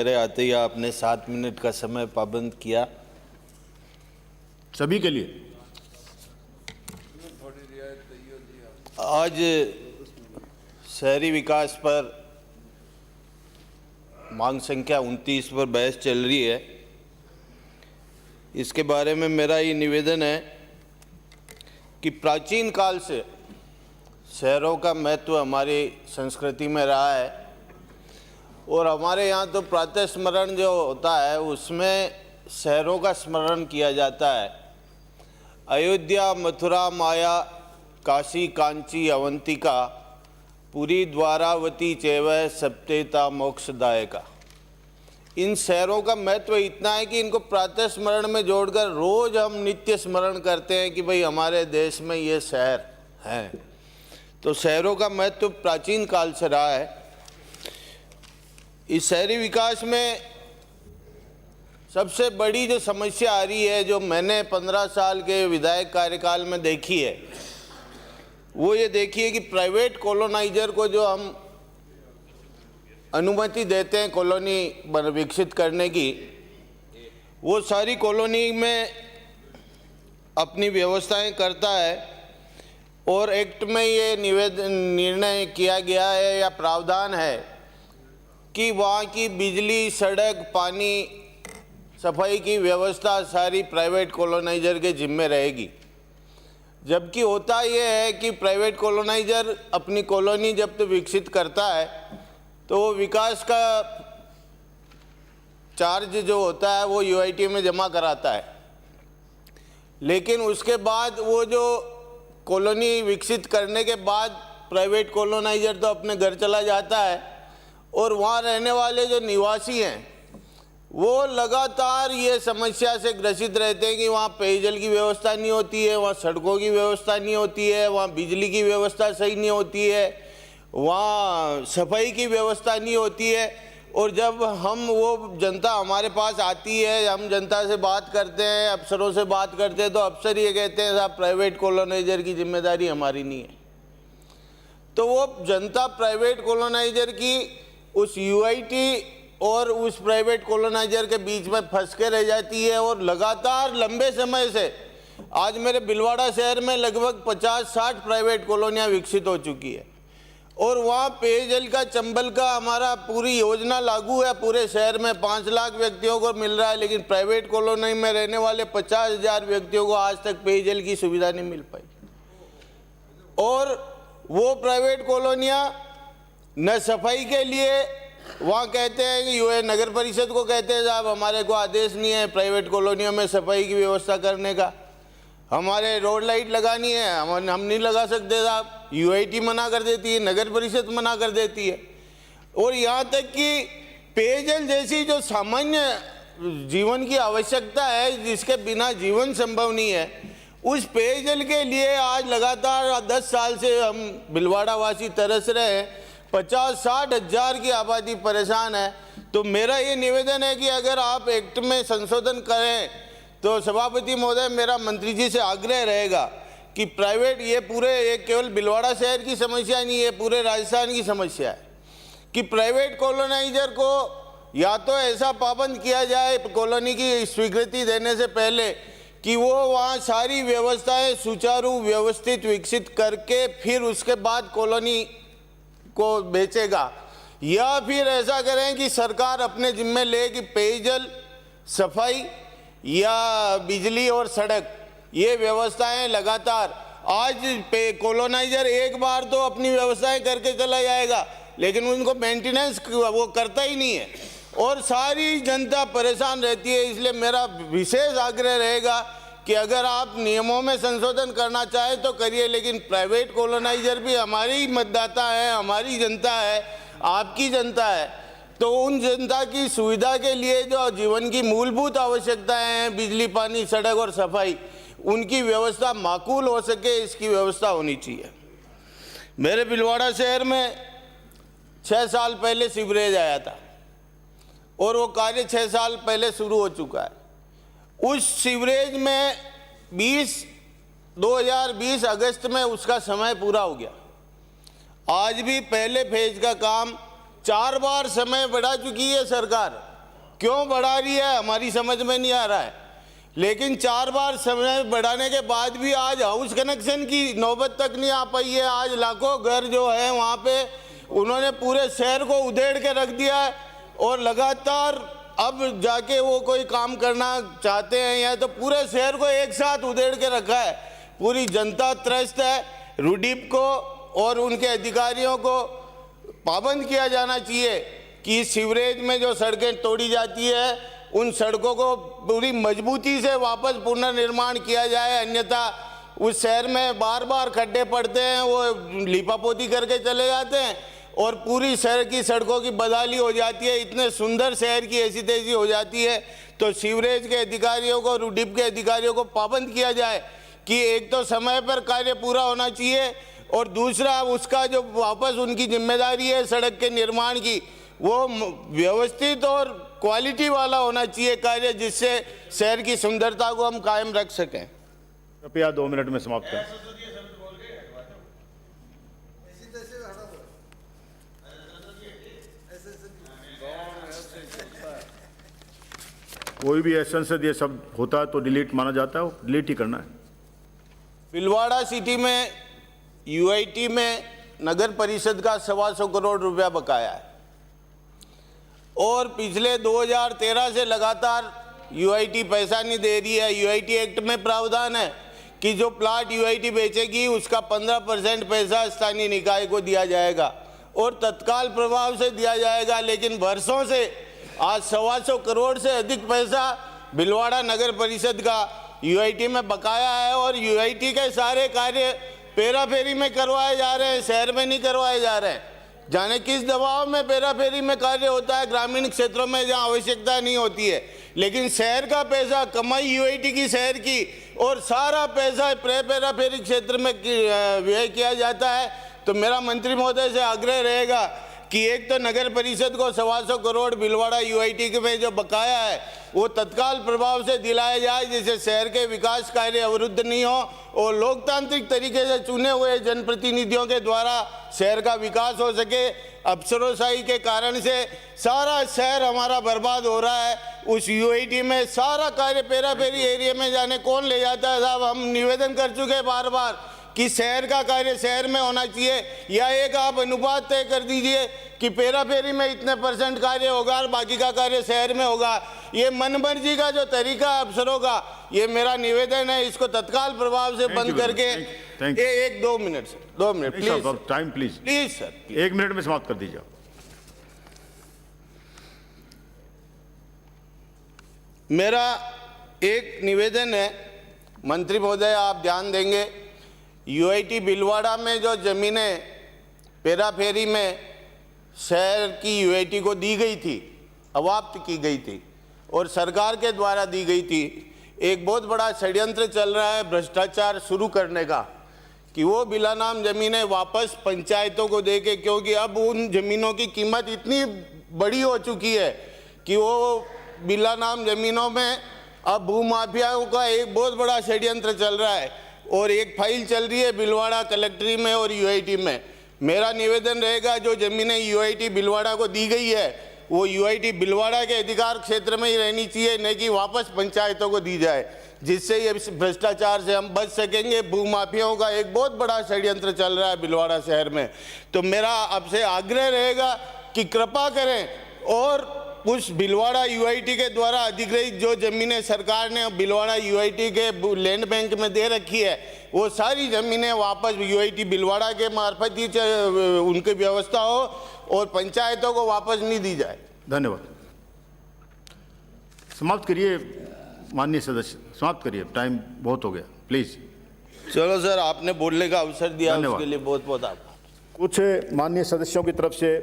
मेरे आते ही आपने 7 मिनट का समय पाबंद किया। सभी के लिए आज शहरी विकास पर मांग संख्या 29 पर बहस चल रही है। इसके बारे में मेरा ये निवेदन है कि प्राचीन काल से शहरों का महत्व हमारी संस्कृति में रहा है और हमारे यहाँ तो प्रातः स्मरण जो होता है उसमें शहरों का स्मरण किया जाता है। अयोध्या, मथुरा, माया, काशी, कांची, अवंतिका, पुरी, द्वारावती चैव सप्तेता मोक्षदायका। इन शहरों का महत्व इतना है कि इनको प्रातः स्मरण में जोड़कर रोज हम नित्य स्मरण करते हैं कि भाई हमारे देश में ये शहर हैं। तो शहरों का महत्व प्राचीन काल से रहा है। इस शहरी विकास में सबसे बड़ी जो समस्या आ रही है, जो मैंने 15 साल के विधायक कार्यकाल में देखी है, वो ये देखी है कि प्राइवेट कॉलोनाइजर को जो हम अनुमति देते हैं कॉलोनी विकसित करने की, वो सारी कॉलोनी में अपनी व्यवस्थाएं करता है और एक्ट में ये निर्णय किया गया है या प्रावधान है कि वहाँ की बिजली, सड़क, पानी, सफाई की व्यवस्था सारी प्राइवेट कॉलोनाइजर के जिम्मे रहेगी। जबकि होता ये है कि प्राइवेट कॉलोनाइजर अपनी कॉलोनी जब तो विकसित करता है तो वो विकास का चार्ज जो होता है वो यूआईटी में जमा कराता है, लेकिन उसके बाद वो जो कॉलोनी विकसित करने के बाद प्राइवेट कॉलोनाइजर तो अपने घर चला जाता है और वहाँ रहने वाले जो निवासी हैं वो लगातार ये समस्या से ग्रसित रहते हैं कि वहाँ पेयजल की व्यवस्था नहीं होती है, वहाँ सड़कों की व्यवस्था नहीं होती है, वहाँ बिजली की व्यवस्था सही नहीं होती है, वहाँ सफाई की व्यवस्था नहीं होती है। और जब हम वो जनता हमारे पास आती है, हम जनता से बात करते हैं, अफसरों से बात करते हैं, तो अफसर ये कहते हैं साहब प्राइवेट कॉलोनाइजर की जिम्मेदारी हमारी नहीं है। तो वो जनता प्राइवेट कॉलोनाइजर की उस यूआईटी और उस प्राइवेट कॉलोनाइजर के बीच में फंस के रह जाती है और लगातार लंबे समय से आज मेरे भिलवाड़ा शहर में लगभग 50-60 प्राइवेट कॉलोनियाँ विकसित हो चुकी है और वहाँ पेयजल का, चंबल का हमारा पूरी योजना लागू है। पूरे शहर में 5 लाख व्यक्तियों को मिल रहा है, लेकिन प्राइवेट कॉलोनी में रहने वाले 50,000 व्यक्तियों को आज तक पेयजल की सुविधा नहीं मिल पाई। और वो प्राइवेट कॉलोनियाँ न सफाई के लिए, वहाँ कहते हैं कि यूए नगर परिषद को कहते हैं साहब हमारे को आदेश नहीं है प्राइवेट कॉलोनियों में सफाई की व्यवस्था करने का, हमारे रोड लाइट लगानी है हम नहीं लगा सकते साहब, यूआईटी मना कर देती है, नगर परिषद मना कर देती है। और यहाँ तक कि पेयजल जैसी जो सामान्य जीवन की आवश्यकता है जिसके बिना जीवन संभव नहीं है, उस पेयजल के लिए आज लगातार 10 साल से हम भिलवाड़ा वासी तरस रहे हैं। 50-60 हज़ार की आबादी परेशान है। तो मेरा ये निवेदन है कि अगर आप एक्ट में संशोधन करें तो सभापति महोदय, मेरा मंत्री जी से आग्रह रहेगा कि प्राइवेट, ये पूरे, ये केवल भिलवाड़ा शहर की समस्या नहीं है, पूरे राजस्थान की समस्या है कि प्राइवेट कॉलोनाइजर को या तो ऐसा पाबंद किया जाए कॉलोनी की स्वीकृति देने से पहले कि वो वहाँ सारी व्यवस्थाएं सुचारू व्यवस्थित विकसित करके फिर उसके बाद कॉलोनी को बेचेगा, या फिर ऐसा करें कि सरकार अपने जिम्मे ले कि पेयजल, सफाई या बिजली और सड़क, ये व्यवस्थाएं लगातार। आज कॉलोनाइजर एक बार तो अपनी व्यवस्थाएं करके चला जाएगा, लेकिन उनको मेंटेनेंस वो करता ही नहीं है और सारी जनता परेशान रहती है। इसलिए मेरा विशेष आग्रह रहेगा कि अगर आप नियमों में संशोधन करना चाहें तो करिए, लेकिन प्राइवेट कॉलोनाइजर भी हमारी मतदाता है, हमारी जनता है, आपकी जनता है। तो उन जनता की सुविधा के लिए जो जीवन की मूलभूत आवश्यकताएं हैं, बिजली, पानी, सड़क और सफाई, उनकी व्यवस्था माकूल हो सके, इसकी व्यवस्था होनी चाहिए। मेरे भिलवाड़ा शहर में 6 साल पहले सीवरेज आया था और वो कार्य 6 साल पहले शुरू हो चुका है। उस सीवरेज में 2020 अगस्त में उसका समय पूरा हो गया। आज भी पहले फेज का काम 4 बार समय बढ़ा चुकी है सरकार। क्यों बढ़ा रही है हमारी समझ में नहीं आ रहा है। लेकिन 4 बार समय बढ़ाने के बाद भी आज हाउस कनेक्शन की नौबत तक नहीं आ पाई है। आज लाखों घर जो है वहाँ पे उन्होंने पूरे शहर को उधेड़ के रख दिया है और लगातार अब जाके वो कोई काम करना चाहते हैं या तो पूरे शहर को एक साथ उधेड़ के रखा है। पूरी जनता त्रस्त है। रूडीप को और उनके अधिकारियों को पाबंद किया जाना चाहिए कि सीवरेज में जो सड़कें तोड़ी जाती है उन सड़कों को पूरी मजबूती से वापस पुनर्निर्माण किया जाए, अन्यथा उस शहर में बार बार खड्डे पड़ते हैं, वो लिपापोती करके चले जाते हैं और पूरी शहर की सड़कों की बदहाली हो जाती है। इतने सुंदर शहर की ऐसी तैसी हो जाती है। तो सीवरेज के अधिकारियों को, रूडीप के अधिकारियों को पाबंद किया जाए कि एक तो समय पर कार्य पूरा होना चाहिए और दूसरा उसका जो वापस उनकी जिम्मेदारी है सड़क के निर्माण की, वो व्यवस्थित और क्वालिटी वाला होना चाहिए कार्य, जिससे शहर की सुंदरता को हम कायम रख सकें। कृपया 2 मिनट में समाप्त करें। कोई भी असंसदीय शब्द होता है तो डिलीट माना जाता है, वो डिलीट ही करना है। भीलवाड़ा सिटी में यूआईटी में नगर परिषद का 125 करोड़ रुपया बकाया है और पिछले 2013 से लगातार यूआईटी पैसा नहीं दे रही है। यूआईटी एक्ट में प्रावधान है कि जो प्लाट यूआईटी बेचेगी उसका 15% पैसा स्थानीय निकाय को दिया जाएगा और तत्काल प्रभाव से दिया जाएगा। लेकिन वर्षों से आज 125 करोड़ से अधिक पैसा भीलवाड़ा नगर परिषद का यूआईटी में बकाया है और यूआईटी के सारे कार्य पेराफेरी में करवाए जा रहे हैं, शहर में नहीं करवाए जा रहे हैं। जाने किस दबाव में पेराफेरी में कार्य होता है ग्रामीण क्षेत्रों में जहां आवश्यकता नहीं होती है, लेकिन शहर का पैसा, कमाई यूआईटी की शहर की और सारा पैसा पेराफेरी क्षेत्र में व्यय किया जाता है। तो मेरा मंत्री महोदय से आग्रह रहेगा कि एक तो नगर परिषद को 125 करोड़ भीलवाड़ा यूआईटी में जो बकाया है वो तत्काल प्रभाव से दिलाया जाए, जिससे शहर के विकास कार्य अवरुद्ध नहीं हो और लोकतांत्रिक तरीके से चुने हुए जनप्रतिनिधियों के द्वारा शहर का विकास हो सके। अफसरोशाही के कारण से सारा शहर हमारा बर्बाद हो रहा है। उस यूआईटी में सारा कार्य पेराफेरी एरिया में जाने कौन ले जाता है। साहब, हम निवेदन कर चुके हैं बार बार कि शहर का कार्य शहर में होना चाहिए या एक आप अनुपात तय कर दीजिए कि पेराफेरी में इतने % कार्य होगा और बाकी का कार्य शहर में होगा। ये मनमर्जी का जो तरीका है अफसरों का, ये मेरा निवेदन है, इसको तत्काल प्रभाव से बंद करके 2 minute please, time please sir, 1 minute में समाप्त कर दीजिए। मेरा एक निवेदन है, मंत्री महोदय आप ध्यान देंगे, यूआईटी भीलवाड़ा में जो जमीनें पेराफेरी में शहर की यूआईटी को दी गई थी, अवाप्त की गई थी और सरकार के द्वारा दी गई थी, एक बहुत बड़ा षड्यंत्र चल रहा है भ्रष्टाचार शुरू करने का कि वो बिला नाम जमीनें वापस पंचायतों को देके, क्योंकि अब उन जमीनों की कीमत इतनी बड़ी हो चुकी है कि वो बिला नाम जमीनों में अब भूमाफियाओं का एक बहुत बड़ा षड्यंत्र चल रहा है और एक फाइल चल रही है भीलवाड़ा कलेक्ट्री में और यूआईटी में। मेरा निवेदन रहेगा जो जमीनें यूआईटी भीलवाड़ा को दी गई है वो यूआईटी भीलवाड़ा के अधिकार क्षेत्र में ही रहनी चाहिए, नहीं कि वापस पंचायतों को दी जाए, जिससे ये भ्रष्टाचार से हम बच सकेंगे। भूमाफियाओं का एक बहुत बड़ा षड्यंत्र चल रहा है भीलवाड़ा शहर में। तो मेरा आपसे आग्रह रहेगा कि कृपा करें और उस भीलवाड़ा यूआईटी के द्वारा अधिग्रहित जो जमीनें सरकार ने भीलवाड़ा यूआईटी के लैंड बैंक में दे रखी है, वो सारी जमीनें वापस यूआईटी भीलवाड़ा के मार्फत ही उनकी व्यवस्था हो और पंचायतों को वापस नहीं दी जाए। धन्यवाद। समाप्त करिए माननीय सदस्य, समाप्त करिए, टाइम बहुत हो गया, प्लीज। चलो सर, आपने बोलने का अवसर दिया उसके लिए बहुत बहुत आभार। कुछ माननीय सदस्यों की तरफ से